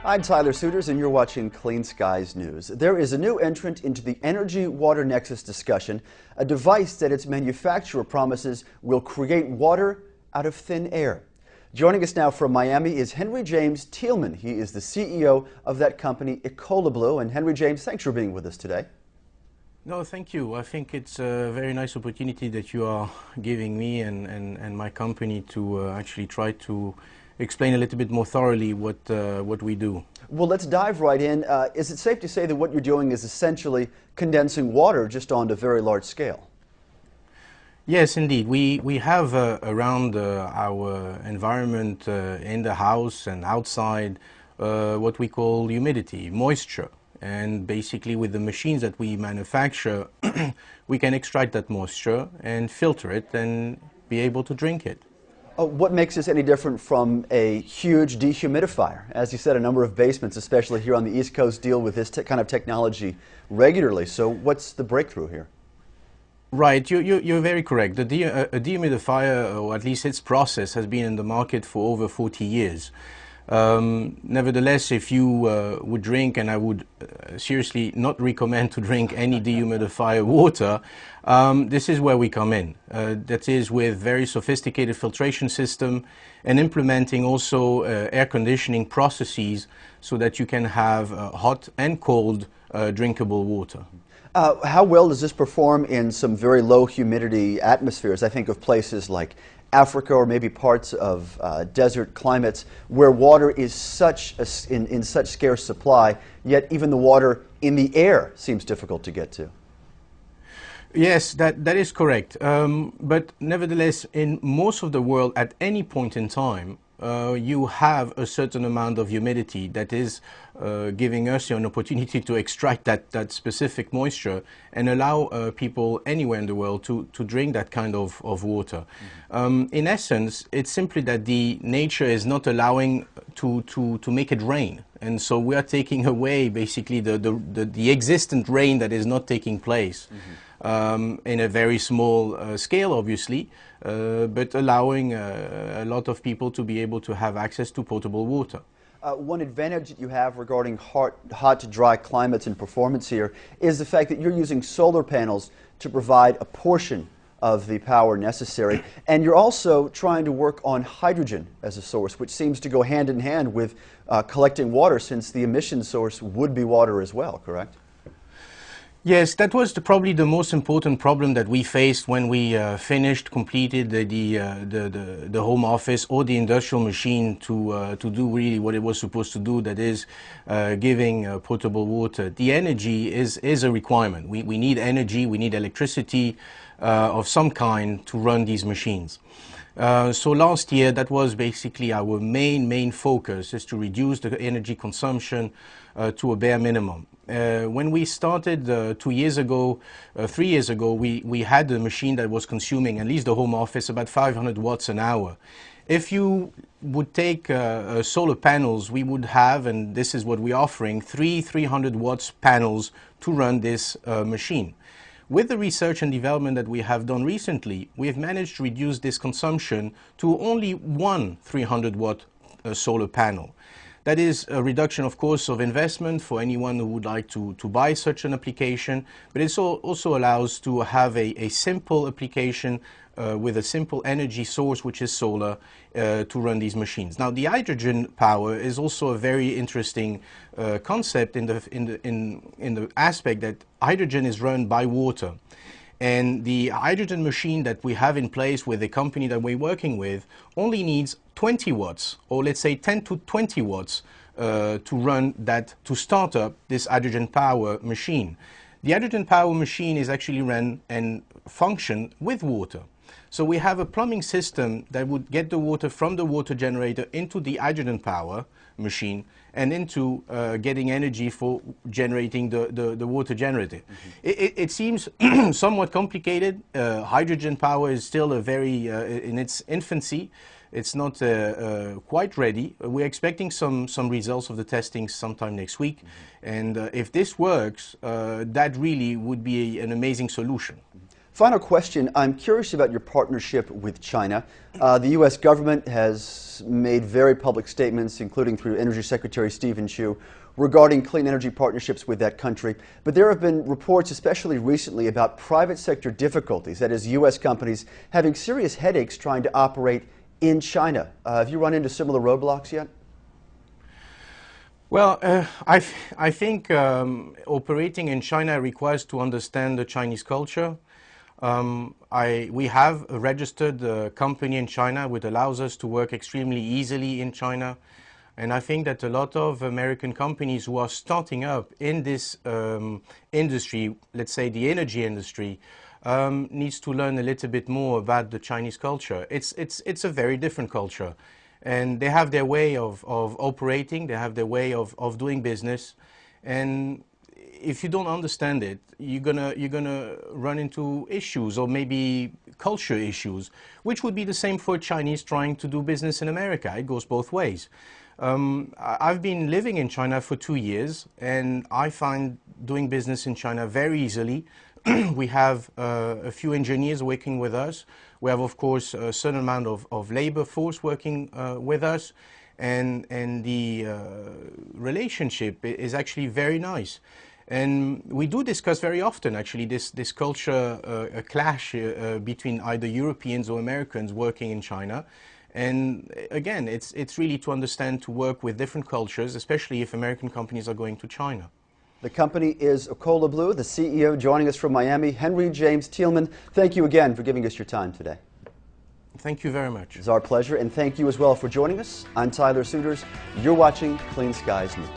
I'm Tyler Suiters, and you're watching Clean Skies News. There is a new entrant into the energy-water nexus discussion, a device that its manufacturer promises will create water out of thin air. Joining us now from Miami is Henri-James Tieleman. He is the CEO of that company, EcoloBlue. And Henri-James, thanks for being with us today. No, thank you. I think it's a very nice opportunity that you are giving me and my company to actually try to explain a little bit more thoroughly what we do. Well, let's dive right in. Is it safe to say that what you're doing is essentially condensing water just on a very large scale? Yes, indeed. We have around our environment in the house and outside what we call humidity, moisture. And basically with the machines that we manufacture, we can extract that moisture and filter it and be able to drink it. What makes this any different from a huge dehumidifier? As you said, a number of basements, especially here on the East Coast, deal with this kind of technology regularly. So what's the breakthrough here? Right, you're very correct. A dehumidifier, or at least its process, has been in the market for over 40 years. Nevertheless, if you would drink, and I would seriously not recommend to drink any dehumidifier water, this is where we come in. That is with very sophisticated filtration system and implementing also air conditioning processes so that you can have hot and cold drinkable water. How well does this perform in some very low humidity atmospheres? I think of places like Africa or maybe parts of desert climates where water is in such scarce supply, yet even the water in the air seems difficult to get to. Yes, that is correct. But nevertheless, in most of the world, at any point in time, you have a certain amount of humidity that is giving us an opportunity to extract that specific moisture and allow people anywhere in the world to drink that kind of water. Mm-hmm. In essence, it's simply that the nature is not allowing to make it rain. And so we are taking away basically the existent rain that is not taking place. Mm-hmm. In a very small scale, obviously, but allowing a lot of people to be able to have access to potable water. One advantage that you have regarding hot to dry climates and performance here is the fact that you're using solar panels to provide a portion of the power necessary, and you're also trying to work on hydrogen as a source, which seems to go hand in hand with collecting water, since the emission source would be water as well, correct? Yes, that was probably the most important problem that we faced when we completed the home office or the industrial machine to do really what it was supposed to do, that is giving potable water. The energy is a requirement. We need energy, we need electricity of some kind to run these machines. So last year, that was basically our main focus, is to reduce the energy consumption to a bare minimum. When we started 3 years ago, we had a machine that was consuming, at least the home office, about 500 watts an hour. If you would take solar panels, we would have, and this is what we're offering, 300 watts panels to run this machine. With the research and development that we have done recently, we have managed to reduce this consumption to only one 300 watt solar panel. That is a reduction, of course, of investment for anyone who would like to buy such an application, but it also allows to have a simple application with a simple energy source, which is solar, to run these machines. Now, the hydrogen power is also a very interesting concept in the aspect that hydrogen is run by water. And the hydrogen machine that we have in place with the company that we're working with only needs 20 watts, or let's say 10 to 20 watts to run that, to start up this hydrogen power machine. The hydrogen power machine is actually run and function with water. So we have a plumbing system that would get the water from the water generator into the hydrogen power machine and into getting energy for generating the water generator. Mm-hmm. It seems somewhat complicated. Hydrogen power is still a very in its infancy. It's not quite ready. We're expecting some results of the testing sometime next week. Mm-hmm. And if this works, that really would be an amazing solution. Final question. I'm curious about your partnership with China. The U.S. government has made very public statements, including through Energy Secretary Stephen Chu, regarding clean energy partnerships with that country. But there have been reports, especially recently, about private sector difficulties, that is, U.S. companies having serious headaches trying to operate in China. Have you run into similar roadblocks yet? Well, I think operating in China requires to understand the Chinese culture. We have a registered company in China which allows us to work extremely easily in China. And I think that a lot of American companies who are starting up in this industry, let's say the energy industry, needs to learn a little bit more about the Chinese culture. It's a very different culture. And they have their way of operating, they have their way of doing business. And if you don't understand it, you're gonna run into issues, or maybe culture issues, which would be the same for Chinese trying to do business in America. It goes both ways. I've been living in China for 2 years, and I find doing business in China very easily. We have a few engineers working with us. We have, of course, a certain amount of labor force working with us, and the relationship is actually very nice. And we do discuss very often, actually, this culture clash between either Europeans or Americans working in China. And again, it's really to understand, to work with different cultures, especially if American companies are going to China. The company is EcoloBlue. The CEO joining us from Miami, Henri-James Tieleman. Thank you again for giving us your time today. Thank you very much. It's our pleasure, and thank you as well for joining us. I'm Tyler Suiters. You're watching Clean Skies News.